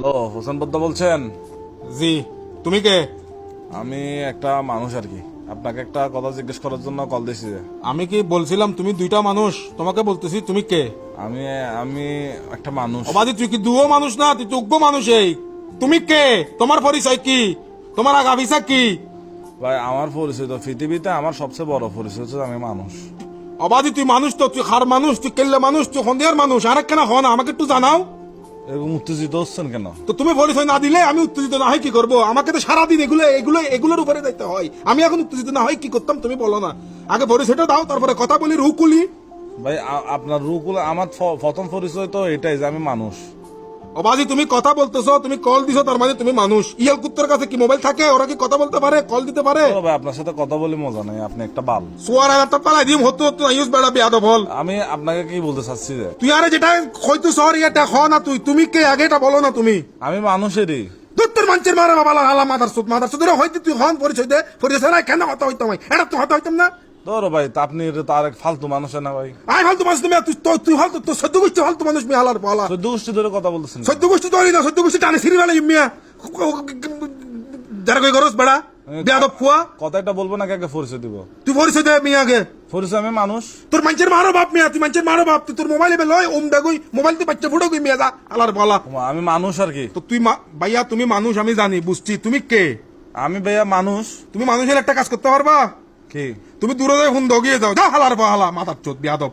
Hello, Hossain বদ্দা বলছেন? জি, তুমি কে? আমি একটা মানুষ আর কি, আপনাকে একটা কথা জিজ্ঞেস করার জন্য কল দিয়েছি। আমি কি বলছিলাম তুমি দুইটা মানুষ? তোমাকে বলতেছি তুমি কে? আমি আমি একটা মানুষ। অবাদি তুই কি দুও মানুষ না, তুই তো উগ্র মানুষ। এই তুমি কে? তোমার পরিচয় কি? তোমার আগাভিসা কি? ভাই আমার পরিচয় তো পৃথিবীতে আমার সবচেয়ে বড় পরিচয় হচ্ছে আমি মানুষ। অবাদি তুই মানুষ তো, তুই হার মানুষ, তুই কেল্লে মানুষ, তুই সন্ধিয়ার মানুষ। আরেক কেন হন আমাকে একটু জানাও এরকম উত্তেজিত হচ্ছেন কেন? তো। তুমি পরিচয় না দিলে আমি উত্তেজিত না হয় কি করবো? আমাকে তো সারাদিন এগুলোর উপরে দিতে হয়। আমি এখন উত্তেজিত না হয় কি করতাম তুমি বলো না। আগে পরিচয়টা দাও, তারপরে কথা বলি রুকুলি। ভাই আপনার রুকুল আমার প্রথম পরিচয় তো এটাই যে আমি মানুষ। অবাজি তুমি কথা বলতেছো, তুমি কল দিছো, তার মানে তুমি মানুষ। ইয়াল কুত্তার কাছে কি মোবাইল থাকে? ওরা কি কথা বলতে পারে, কল দিতে পারে? তো ভাই আপনার সাথে কথা বলে মজা নেই, আপনি একটা বাল। সোয়ার একটা পালাই দিম হতো তো ইউজ বেড়া বেয়াদব হল। আমি আপনাকে কি বলতে চাচ্ছি যে তুই আরে যেটা হয়তো সর এটা খ না, তুমি কে আগে এটা বলো না তুমি। আমি মানুষেরই। তোর মানুষের মারা বাবা হালা মাদার সুদ হয়তো তুই হন পরিচয় দে, পরিচয় না কেন হতা হইতাম এটা তো হতা হইতাম না। ধরো ভাই, তা আপনি তার এক ফালতু মানুষ না ভাই। আই ফালতু মানুষ তুমি, তুই হল তো সদ্য গোষ্ঠী ফালতু মানুষ মিয়া হালার পালা। 14 গোষ্ঠী ধরে কথা বলতেছেন। সদ্য গোষ্ঠী তো না, সদ্য গোষ্ঠী টানে সিঁড়ি বেলা মিয়া যারা কই গরস বেড়া বেয়াদব ফুয়া। কথাটা বলবো না, আগে পরিচয় দিব। তুই পরিচয় দে মিয়া আগে। পরিচয় আমি মানুষ। তোর মানুষের মারো বাপ মিয়া, তুই মানুষের মারো বাপ। তুই তোর মোবাইলে লয় ওম দেখই মোবাইল তুই বাচ্চা ফুটো গই মিয়া যা আলার বলা। আমি মানুষ আর কি। তো তুই ভাইয়া তুমি মানুষ আমি জানি বুঝছি, তুমি কে? আমি ভাইয়া মানুষ। তুমি মানুষের একটা কাজ করতে পারবা কি? তুমি দূরে যাই ফোন দগিয়ে যাও, যা হালার পালা মাথার চোদ বিয়াদব।